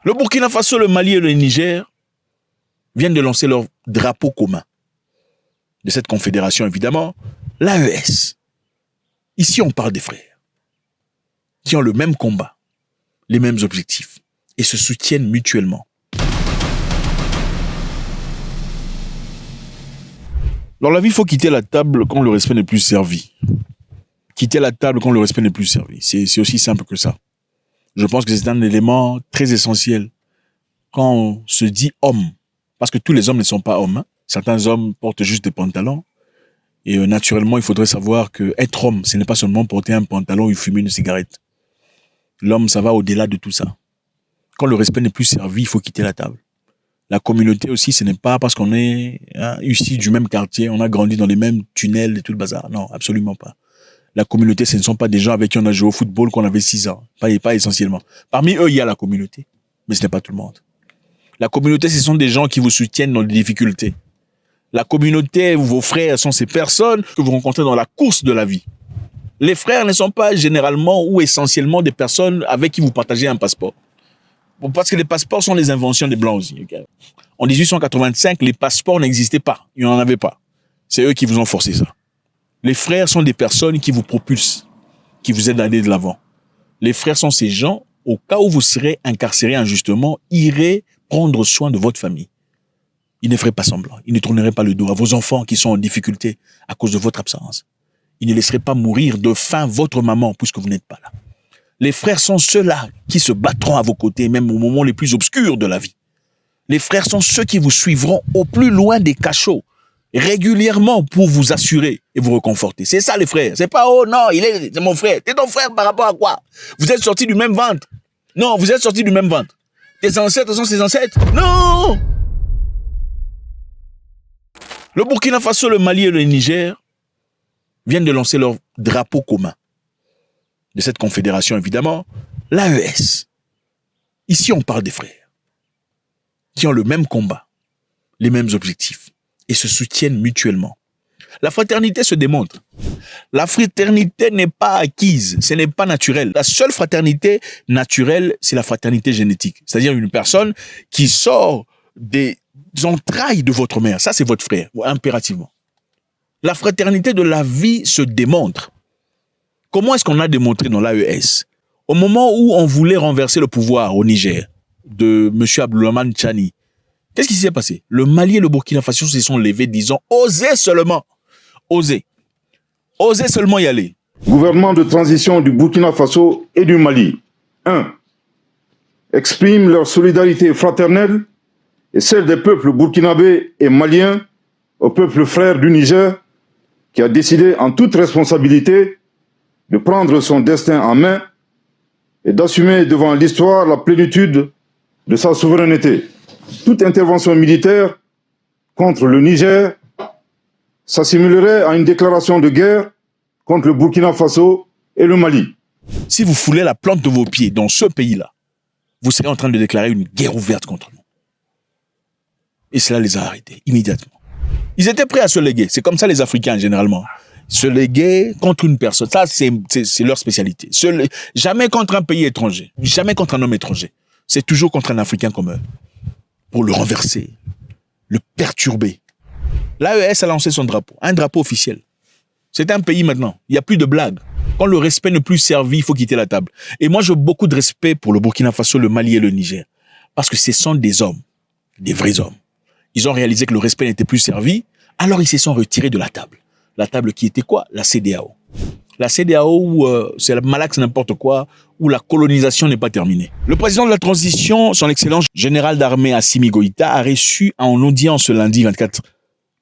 Le Burkina Faso, le Mali et le Niger viennent de lancer leur drapeau commun de cette confédération, évidemment, l'AES. Ici, on parle des frères qui ont le même combat, les mêmes objectifs et se soutiennent mutuellement. Dans la vie, il faut quitter la table quand le respect n'est plus servi. Quitter la table quand le respect n'est plus servi. C'est aussi simple que ça. Je pense que c'est un élément très essentiel quand on se dit homme. Parce que tous les hommes ne sont pas hommes. Hein. Certains hommes portent juste des pantalons. Et naturellement, il faudrait savoir que être homme, ce n'est pas seulement porter un pantalon ou fumer une cigarette. L'homme, ça va au-delà de tout ça. Quand le respect n'est plus servi, il faut quitter la table. La communauté aussi, ce n'est pas parce qu'on est issu du même quartier, on a grandi dans les mêmes tunnels et tout le bazar. Non, absolument pas. La communauté, ce ne sont pas des gens avec qui on a joué au football quand on avait 6 ans. Pas essentiellement. Parmi eux, il y a la communauté. Mais ce n'est pas tout le monde. La communauté, ce sont des gens qui vous soutiennent dans les difficultés. La communauté, vos frères sont ces personnes que vous rencontrez dans la course de la vie. Les frères ne sont pas généralement ou essentiellement des personnes avec qui vous partagez un passeport. Parce que les passeports sont les inventions des Blancs aussi. Okay? En 1885, les passeports n'existaient pas. Il n'y en avait pas. C'est eux qui vous ont forcé ça. Les frères sont des personnes qui vous propulsent, qui vous aident à aller de l'avant. Les frères sont ces gens, au cas où vous serez incarcéré injustement, iraient prendre soin de votre famille. Ils ne feraient pas semblant. Ils ne tourneraient pas le dos à vos enfants qui sont en difficulté à cause de votre absence. Ils ne laisseraient pas mourir de faim votre maman puisque vous n'êtes pas là. Les frères sont ceux-là qui se battront à vos côtés, même au moment les plus obscurs de la vie. Les frères sont ceux qui vous suivront au plus loin des cachots, régulièrement pour vous assurer et vous réconforter. C'est ça les frères. C'est pas, oh non, c'est mon frère. T'es ton frère par rapport à quoi? Vous êtes sortis du même ventre. Non, vous êtes sortis du même ventre. Tes ancêtres sont ses ancêtres. Non! Le Burkina Faso, le Mali et le Niger viennent de lancer leur drapeau commun de cette confédération, évidemment, l'AES. Ici, on parle des frères qui ont le même combat, les mêmes objectifs et se soutiennent mutuellement. La fraternité se démontre. La fraternité n'est pas acquise, ce n'est pas naturel. La seule fraternité naturelle, c'est la fraternité génétique. C'est-à-dire une personne qui sort des entrailles de votre mère. Ça, c'est votre frère, impérativement. La fraternité de la vie se démontre. Comment est-ce qu'on a démontré dans l'AES? Au moment où on voulait renverser le pouvoir au Niger de M. Abdourahmane Tchani, qu'est-ce qui s'est passé? Le Mali et le Burkina Faso se sont levés disant « Osez seulement ». Osez. Osez seulement y aller. Gouvernement de transition du Burkina Faso et du Mali. 1. Expriment leur solidarité fraternelle et celle des peuples burkinabés et maliens au peuple frère du Niger qui a décidé en toute responsabilité de prendre son destin en main et d'assumer devant l'histoire la plénitude de sa souveraineté. Toute intervention militaire contre le Niger s'assimilerait à une déclaration de guerre contre le Burkina Faso et le Mali. Si vous foulez la plante de vos pieds dans ce pays-là, vous serez en train de déclarer une guerre ouverte contre nous. Et cela les a arrêtés immédiatement. Ils étaient prêts à se léguer. C'est comme ça les Africains, généralement. Se léguer contre une personne. Ça, c'est leur spécialité. Jamais contre un pays étranger. Jamais contre un homme étranger. C'est toujours contre un Africain comme eux. Pour le renverser. Le perturber. L'AES a lancé son drapeau. Un drapeau officiel. C'est un pays maintenant. Il n'y a plus de blagues. Quand le respect n'est plus servi, il faut quitter la table. Et moi, j'ai beaucoup de respect pour le Burkina Faso, le Mali et le Niger. Parce que ce sont des hommes. Des vrais hommes. Ils ont réalisé que le respect n'était plus servi. Alors, ils se sont retirés de la table. La table qui était quoi? La CEDEAO. La CEDEAO où c'est le malaxe n'importe quoi, où la colonisation n'est pas terminée. Le président de la transition, son excellence général d'armée Assimi Goïta, a reçu en audience ce lundi 24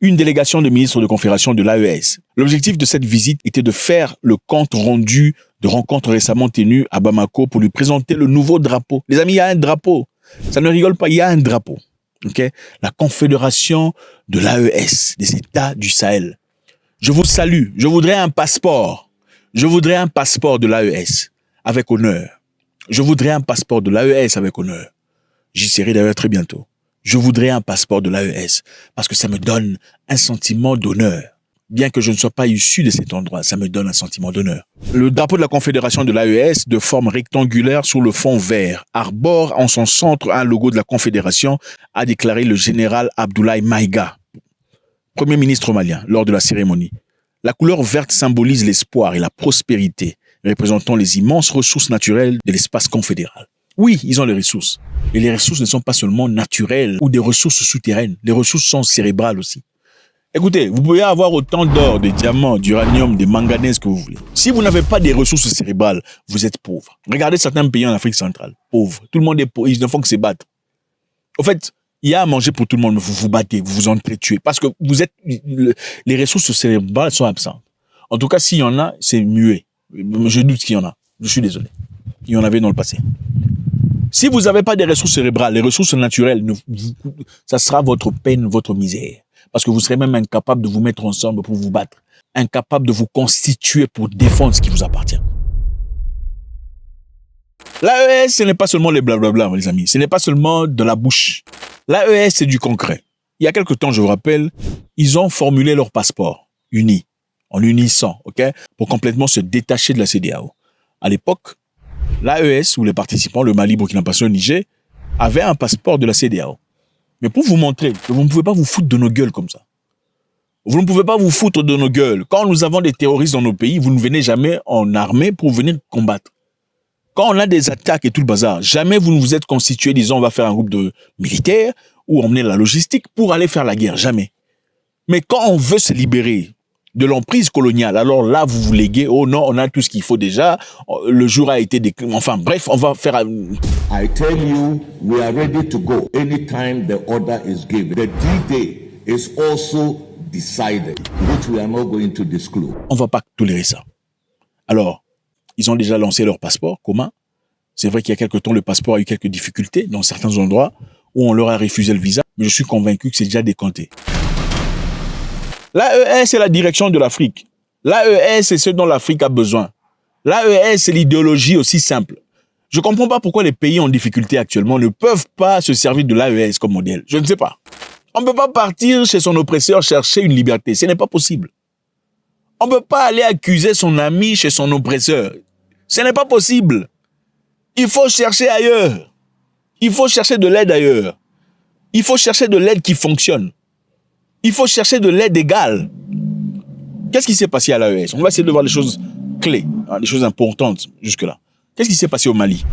une délégation de ministres de confédération de l'AES. L'objectif de cette visite était de faire le compte rendu de rencontres récemment tenues à Bamako pour lui présenter le nouveau drapeau. Les amis, il y a un drapeau. Ça ne rigole pas, il y a un drapeau. Okay? La confédération de l'AES, des États du Sahel. Je vous salue. Je voudrais un passeport. Je voudrais un passeport de l'AES avec honneur. Je voudrais un passeport de l'AES avec honneur. J'y serai d'ailleurs très bientôt. Je voudrais un passeport de l'AES parce que ça me donne un sentiment d'honneur. Bien que je ne sois pas issu de cet endroit, ça me donne un sentiment d'honneur. Le drapeau de la Confédération de l'AES, de forme rectangulaire sur le fond vert, arbore en son centre un logo de la Confédération, a déclaré le général Abdoulaye Maïga, Premier ministre malien, lors de la cérémonie. La couleur verte symbolise l'espoir et la prospérité, représentant les immenses ressources naturelles de l'espace confédéral. Oui, ils ont les ressources. Et les ressources ne sont pas seulement naturelles ou des ressources souterraines. Les ressources sont cérébrales aussi. Écoutez, vous pouvez avoir autant d'or, de diamants, d'uranium, de manganèse que vous voulez. Si vous n'avez pas des ressources cérébrales, vous êtes pauvre. Regardez certains pays en Afrique centrale, pauvres. Tout le monde est pauvre, ils ne font que se battre. Au fait, il y a à manger pour tout le monde, mais vous vous battez, vous vous entretuez. Parce que les ressources cérébrales sont absentes. En tout cas, s'il y en a, c'est muet. Je doute qu'il y en a. Je suis désolé. Il y en avait dans le passé. Si vous n'avez pas des ressources cérébrales, les ressources naturelles, ça sera votre peine, votre misère. Parce que vous serez même incapable de vous mettre ensemble pour vous battre. Incapable de vous constituer pour défendre ce qui vous appartient. L'AES, ce n'est pas seulement les blablabla, les amis. Ce n'est pas seulement de la bouche. L'AES, c'est du concret. Il y a quelque temps, je vous rappelle, ils ont formulé leur passeport, uni, en unissant, ok, pour complètement se détacher de la CEDEAO. À l'époque, l'AES, ou les participants, le Mali, Burkina Faso, le Niger, avaient un passeport de la CEDEAO. Mais pour vous montrer que vous ne pouvez pas vous foutre de nos gueules comme ça. Vous ne pouvez pas vous foutre de nos gueules. Quand nous avons des terroristes dans nos pays, vous ne venez jamais en armée pour venir combattre. Quand on a des attaques et tout le bazar, jamais vous ne vous êtes constitué disant on va faire un groupe de militaires ou emmener la logistique pour aller faire la guerre. Jamais. Mais quand on veut se libérer de l'emprise coloniale, alors là, vous vous léguez, oh non, on a tout ce qu'il faut déjà, le jour a été décrit. Enfin bref, on va faire... I tell you, we are ready to go anytime the order is given. The D-Day is also decided, which we are not going to disclose. On ne va pas tolérer ça. Alors, ils ont déjà lancé leur passeport commun. C'est vrai qu'il y a quelque temps, le passeport a eu quelques difficultés dans certains endroits où on leur a refusé le visa, mais je suis convaincu que c'est déjà décanté. L'AES, c'est la direction de l'Afrique. L'AES, c'est ce dont l'Afrique a besoin. L'AES, c'est l'idéologie aussi simple. Je ne comprends pas pourquoi les pays en difficulté actuellement ne peuvent pas se servir de l'AES comme modèle. Je ne sais pas. On ne peut pas partir chez son oppresseur chercher une liberté. Ce n'est pas possible. On ne peut pas aller accuser son ami chez son oppresseur. Ce n'est pas possible. Il faut chercher ailleurs. Il faut chercher de l'aide ailleurs. Il faut chercher de l'aide qui fonctionne. Il faut chercher de l'aide égale. Qu'est-ce qui s'est passé à l'AES? On va essayer de voir les choses clés, les choses importantes jusque-là. Qu'est-ce qui s'est passé au Mali?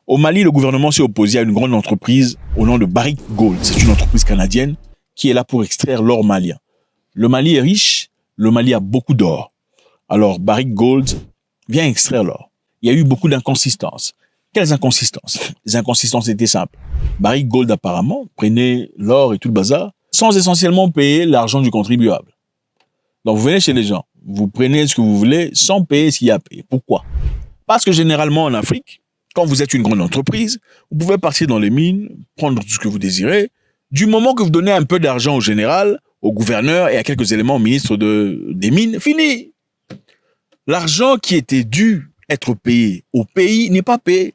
Au Mali, le gouvernement s'est opposé à une grande entreprise au nom de Barrick Gold. C'est une entreprise canadienne qui est là pour extraire l'or malien. Le Mali est riche, le Mali a beaucoup d'or. Alors Barrick Gold vient extraire l'or. Il y a eu beaucoup d'inconsistances. Quelles inconsistances? Les inconsistances étaient simples. Barrick Gold, apparemment, prenait l'or et tout le bazar sans essentiellement payer l'argent du contribuable. Donc, vous venez chez les gens, vous prenez ce que vous voulez sans payer ce qu'il y a à payer. Pourquoi? Parce que généralement, en Afrique, quand vous êtes une grande entreprise, vous pouvez partir dans les mines, prendre tout ce que vous désirez. Du moment que vous donnez un peu d'argent au général, au gouverneur et à quelques éléments au ministre des mines, fini. L'argent qui était dû être payé au pays n'est pas payé.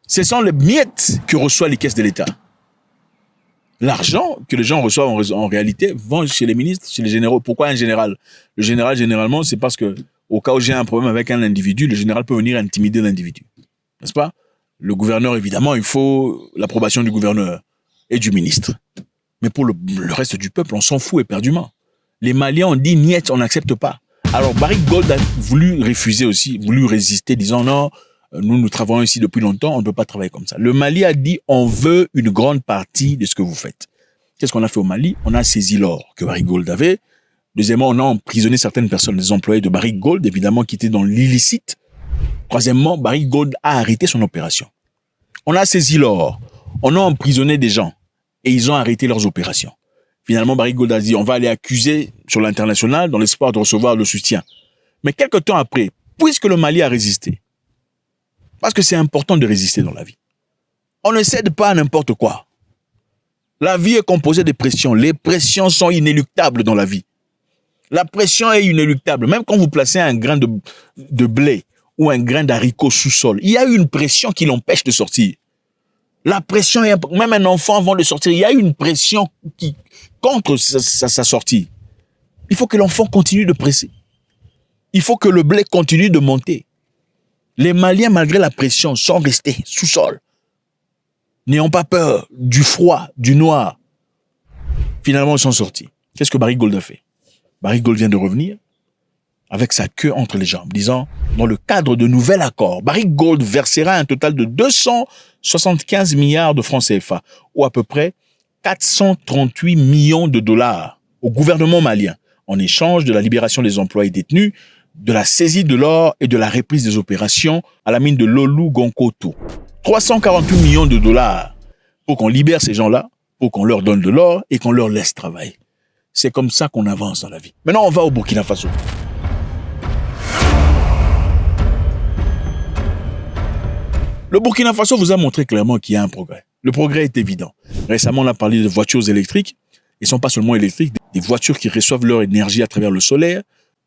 Ce sont les miettes que reçoivent les caisses de l'État. L'argent que les gens reçoivent en réalité vont chez les ministres, chez les généraux. Pourquoi un général? Le général, généralement, c'est parce que au cas où j'ai un problème avec un individu, le général peut venir intimider l'individu. N'est-ce pas? Le gouverneur, évidemment, il faut l'approbation du gouverneur et du ministre. Mais pour le reste du peuple, on s'en fout éperdument. Les Maliens ont dit niet, on n'accepte pas. Alors Barrick Gold a voulu refuser aussi, voulu résister, disant non, nous travaillons ici depuis longtemps, on ne peut pas travailler comme ça. Le Mali a dit on veut une grande partie de ce que vous faites. Qu'est-ce qu'on a fait au Mali? On a saisi l'or que Barrick Gold avait. Deuxièmement, on a emprisonné certaines personnes, les employés de Barrick Gold, évidemment, qui étaient dans l'illicite. Troisièmement, Barrick Gold a arrêté son opération. On a saisi l'or, on a emprisonné des gens et ils ont arrêté leurs opérations. Finalement, Barrick Gold a dit, on va aller accuser sur l'international dans l'espoir de recevoir le soutien. Mais quelque temps après, puisque le Mali a résisté, parce que c'est important de résister dans la vie, on ne cède pas à n'importe quoi. La vie est composée de pressions. Les pressions sont inéluctables dans la vie. La pression est inéluctable. Même quand vous placez un grain de blé ou un grain d'haricot sous sol, il y a une pression qui l'empêche de sortir. La pression, même un enfant avant de sortir, il y a une pression contre sa sortie. Il faut que l'enfant continue de presser. Il faut que le blé continue de monter. Les Maliens, malgré la pression, sont restés sous-sol. N'ayant pas peur du froid, du noir. Finalement, ils sont sortis. Qu'est-ce que Barrick Gold a fait? Barrick Gold vient de revenir avec sa queue entre les jambes, disant, dans le cadre de nouvel accord, Barrick Gold versera un total de 275 milliards de francs CFA, ou à peu près 438 millions de dollars au gouvernement malien, en échange de la libération des employés détenus, de la saisie de l'or et de la reprise des opérations à la mine de Lolou-Gonkoto. 348 millions de dollars pour qu'on libère ces gens-là, pour qu'on leur donne de l'or et qu'on leur laisse travailler. C'est comme ça qu'on avance dans la vie. Maintenant, on va au Burkina Faso. Le Burkina Faso vous a montré clairement qu'il y a un progrès. Le progrès est évident. Récemment, on a parlé de voitures électriques. Ils ne sont pas seulement électriques, des voitures qui reçoivent leur énergie à travers le solaire,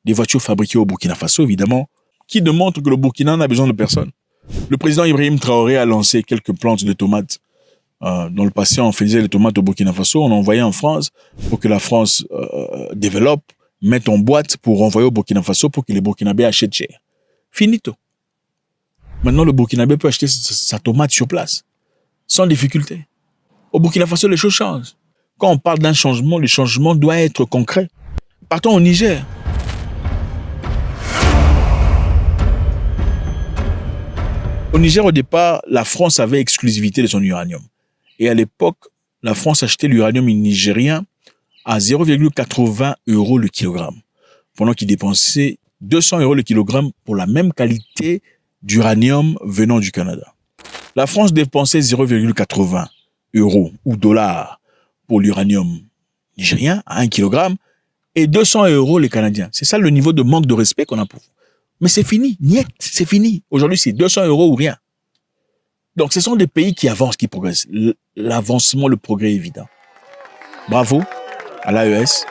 des voitures fabriquées au Burkina Faso, évidemment, qui démontrent que le Burkina n'a besoin de personne. Le président Ibrahim Traoré a lancé quelques plantes de tomates. Dans le passé, on faisait les tomates au Burkina Faso, on envoyait en France pour que la France développe, mette en boîte pour envoyer au Burkina Faso pour que les Burkinabés achètent cher. Finito. Maintenant, le Burkinabé peut acheter sa tomate sur place, sans difficulté. Au Burkina Faso, les choses changent. Quand on parle d'un changement, le changement doit être concret. Partons au Niger. Au Niger, au départ, la France avait exclusivité de son uranium. Et à l'époque, la France achetait l'uranium nigérien à 0,80 € le kilogramme, pendant qu'il dépensait 200 € le kilogramme pour la même qualité d'uranium venant du Canada. La France dépensait 0,80 € ou dollars pour l'uranium nigérien à 1 kg et 200 € les Canadiens. C'est ça le niveau de manque de respect qu'on a pour vous. Mais c'est fini, niet, c'est fini. Aujourd'hui, c'est 200 € ou rien. Donc, ce sont des pays qui avancent, qui progressent. L'avancement, le progrès est évident. Bravo à l'AES.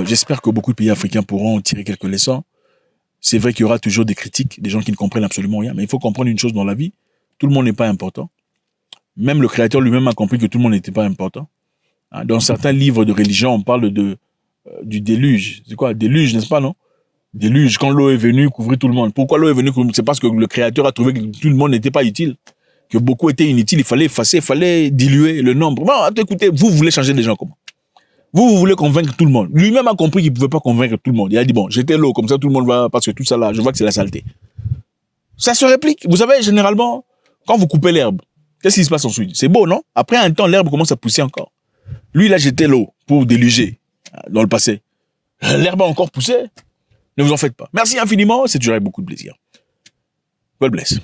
J'espère que beaucoup de pays africains pourront en tirer quelques leçons. C'est vrai qu'il y aura toujours des critiques, des gens qui ne comprennent absolument rien. Mais il faut comprendre une chose dans la vie. Tout le monde n'est pas important. Même le Créateur lui-même a compris que tout le monde n'était pas important. Dans certains livres de religion, on parle du déluge. C'est quoi? Déluge, n'est-ce pas, non? Déluge, quand l'eau est venue couvrir tout le monde. Pourquoi l'eau est venue couvrir? C'est parce que le Créateur a trouvé que tout le monde n'était pas utile. Que beaucoup étaient inutiles. Il fallait effacer, il fallait diluer le nombre. Bon, écoutez, vous voulez changer les gens comment? Vous voulez convaincre tout le monde. Lui-même a compris qu'il ne pouvait pas convaincre tout le monde. Il a dit, bon, j'étais l'eau, comme ça tout le monde va, parce que tout ça là, je vois que c'est la saleté. Ça se réplique. Vous savez, généralement, quand vous coupez l'herbe, qu'est-ce qui se passe ensuite? C'est beau, non? Après un temps, l'herbe commence à pousser encore. Lui, il a jeté l'eau pour déluger dans le passé. L'herbe a encore poussé. Ne vous en faites pas. Merci infiniment, c'est toujours avec beaucoup de plaisir. God bless.